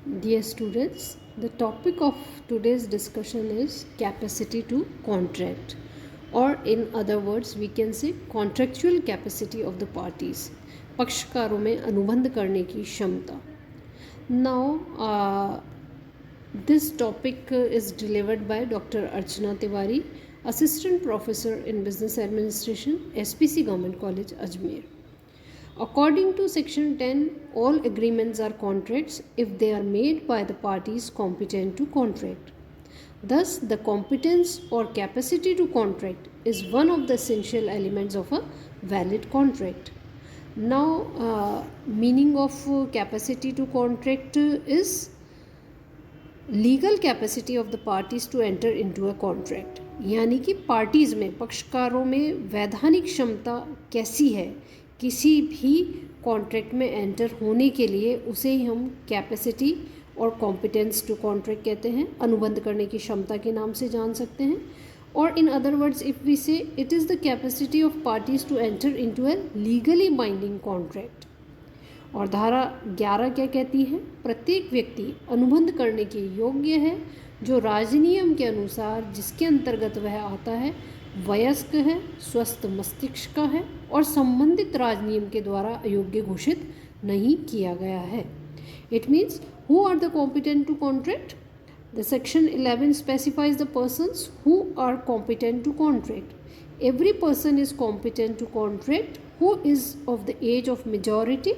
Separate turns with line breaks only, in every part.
Dear students, the topic of today's discussion is capacity to contract, or in other words we can say contractual capacity of the parties. पक्षकारों में अनुबंध करने की क्षमता. Now this topic is delivered by Dr. Archana Tiwari, Assistant Professor in Business Administration, SPC Government College, Ajmer. According to Section 10, all agreements are contracts if they are made by the parties competent to contract. Thus, the competence or capacity to contract is one of the essential elements of a valid contract. Now, meaning of capacity to contract is legal capacity of the parties to enter into a contract, यानी कि parties में पक्षकारों में वैधानिक क्षमता कैसी है किसी भी कॉन्ट्रैक्ट में एंटर होने के लिए, उसे ही हम कैपेसिटी और कॉम्पिटेंस टू कॉन्ट्रैक्ट कहते हैं, अनुबंध करने की क्षमता के नाम से जान सकते हैं. और in other words if we say it is the capacity of parties to enter into a legally binding contract. और धारा 11 क्या कहती है? प्रत्येक व्यक्ति अनुबंध करने के योग्य है जो राजनियम के अनुसार जिसके अंतर्गत वह आता है वयस्क है, स्वस्थ मस्तिष्क का है और संबंधित राजनियम के द्वारा अयोग्य घोषित नहीं किया गया है. It means who are the competent to contract? The section 11 specifies the persons who are competent to contract. Every person is competent to contract who is of the age of majority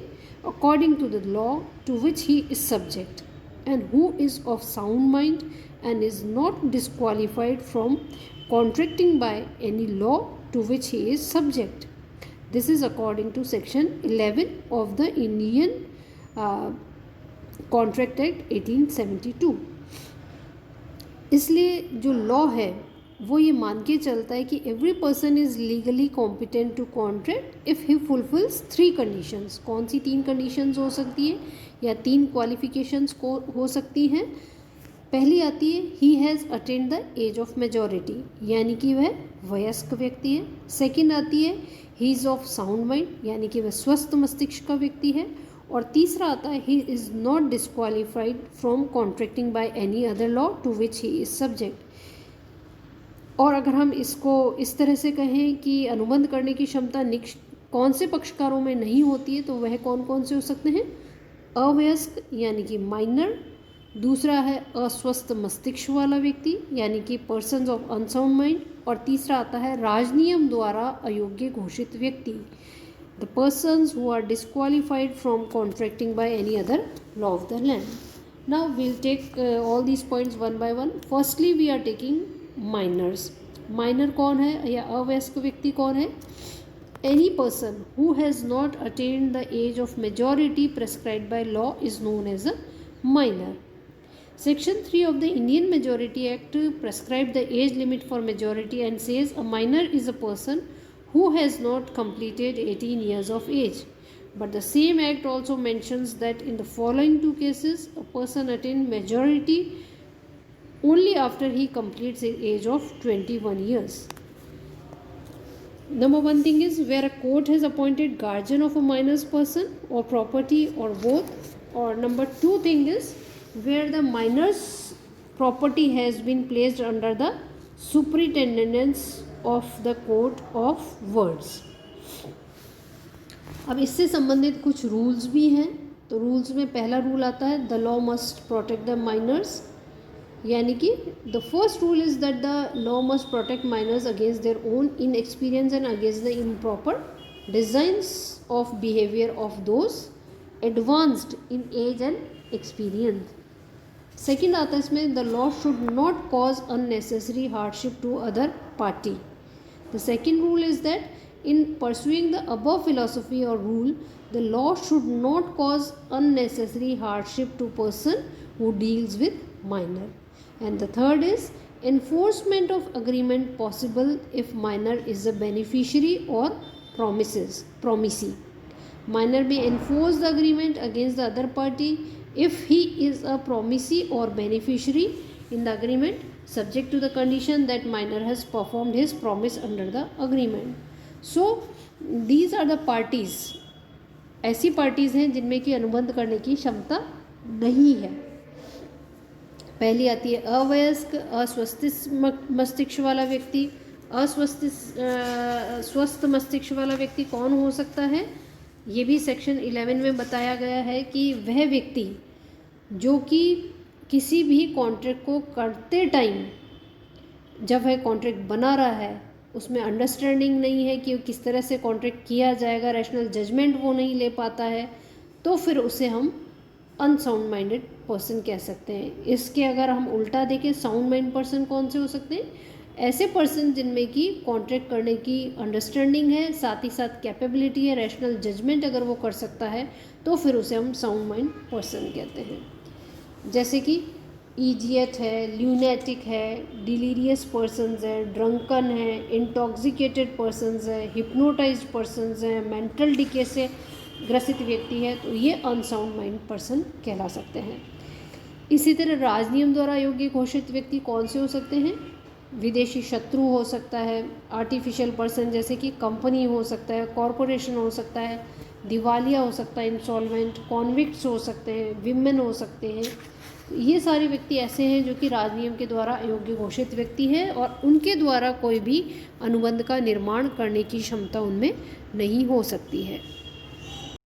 according to the law to which he is subject, and who is of sound mind and is not disqualified from contracting by any law to which he is subject. This is according to section 11 of the Indian Contract Act 1872. इसलिए जो law है वो ये मान के चलता है कि every person is legally competent to contract if he fulfils 3 conditions. कौन सी 3 कंडीशंस हो सकती है या 3 क्वालिफिकेशंस को हो सकती हैं? पहली आती है he has attend the age of majority, यानी कि वह वयस्क व्यक्ति है. सेकंड आती है he is of sound mind, यानी कि वह स्वस्थ मस्तिष्क का व्यक्ति है. और तीसरा आता है he is not disqualified from contracting by any other law to which he is subject. और अगर हम इसको इस तरह से कहें कि अनुबंध करने की क्षमता कौन से पक्षकारों में नहीं होती है, तो वह कौन कौन से हो सकते हैं? अवयस्क यानी कि माइनर, दूसरा है अस्वस्थ मस्तिष्क वाला व्यक्ति यानी कि पर्सन्स ऑफ अनसाउंड माइंड, और तीसरा आता है राजनियम द्वारा अयोग्य घोषित व्यक्ति, the persons who are disqualified from contracting by any other law of the land. Now we'll take all these points one by one. Firstly we are taking minors. Minor कौन है या अवयस्क व्यक्ति कौन है? Any person who has not attend the age of majority prescribed by law is known as a minor. Section 3 of the Indian Majority Act prescribe the age limit for majority and says a minor is a person who has not completed 18 years of age. But the same act also mentions that in the following 2 cases a person attained majority only after he completes the age of 21 years. Number one thing is where a court has appointed guardian of a minor's person or property or both. Or number 2 thing is where the minor's property has been placed under the superintendence of the court of words. अब इससे संबंधित कुछ rules भी हैं. तो rules में पहला rule आता है the law must protect the minors, यानी कि the first rule is that the law must protect minors against their own inexperience and against the improper designs of behaviour of those advanced in age and experience. Second आता है इसमें the law should not cause unnecessary hardship to other party. The second rule is that in pursuing the above philosophy or rule, the law should not cause unnecessary hardship to person who deals with minor. And the third is enforcement of agreement possible if minor is a beneficiary or promisee. Minor may enforce the agreement against the other party if he is a promisee or beneficiary in the agreement, subject to the condition that minor has performed his promise under the agreement. So these are the parties. ऐसी parties हैं जिनमें कि अनुबंध करने की क्षमता नहीं है. पहली आती है अवयस्क अस्वस्थ मस्तिष्क वाला व्यक्ति। स्वस्थ मस्तिष्क वाला व्यक्ति कौन हो सकता है? ये भी सेक्शन 11 में बताया गया है कि वह व्यक्ति जो कि किसी भी कॉन्ट्रैक्ट को करते टाइम, जब वह कॉन्ट्रैक्ट बना रहा है, उसमें अंडरस्टैंडिंग नहीं है कि किस तरह से कॉन्ट्रैक्ट किया जाएगा, रैशनल जजमेंट वो नहीं ले पाता है, तो फिर उसे हम अनसाउंड माइंडेड पर्सन कह सकते हैं। इसके अगर हम उल्टा देखें, साउंड माइंड पर्सन कौन से हो सकते हैं? ऐसे पर्सन जिनमें कि कॉन्ट्रैक्ट करने की अंडरस्टैंडिंग है, साथ ही साथ कैपेबिलिटी है, रैशनल जजमेंट अगर वो कर सकता है, तो फिर उसे हम साउंड माइंड पर्सन कहते हैं। जैसे कि ईजियट है, ल्यूनेटिक है, डिलीरियस पर्सन्स है, ड्रंकन है, इंटॉक्सिकेटेड पर्सन्स है, हिप्नोटाइज्ड पर्सन्स हैं, मेंटल डिके से ग्रसित व्यक्ति है, तो ये अनसाउंड माइंड पर्सन कहला सकते हैं। इसी तरह राजनियम द्वारा योग्य घोषित व्यक्ति कौन से हो सकते हैं? विदेशी शत्रु हो सकता है, आर्टिफिशियल पर्सन जैसे कि कंपनी हो सकता है, कॉरपोरेशन हो सकता है, दिवालिया हो सकता है, इंसॉल्वेंट, कॉन्विक्ट्स हो सकते हैं, विमेन हो सकते हैं। ये सारे व्यक्ति ऐसे हैं जो कि राजनियम के द्वारा अयोग्य घोषित व्यक्ति हैं और उनके द्वारा कोई भी अनुबंध का निर्माण करने की क्षमता उनमें नहीं हो सकती है।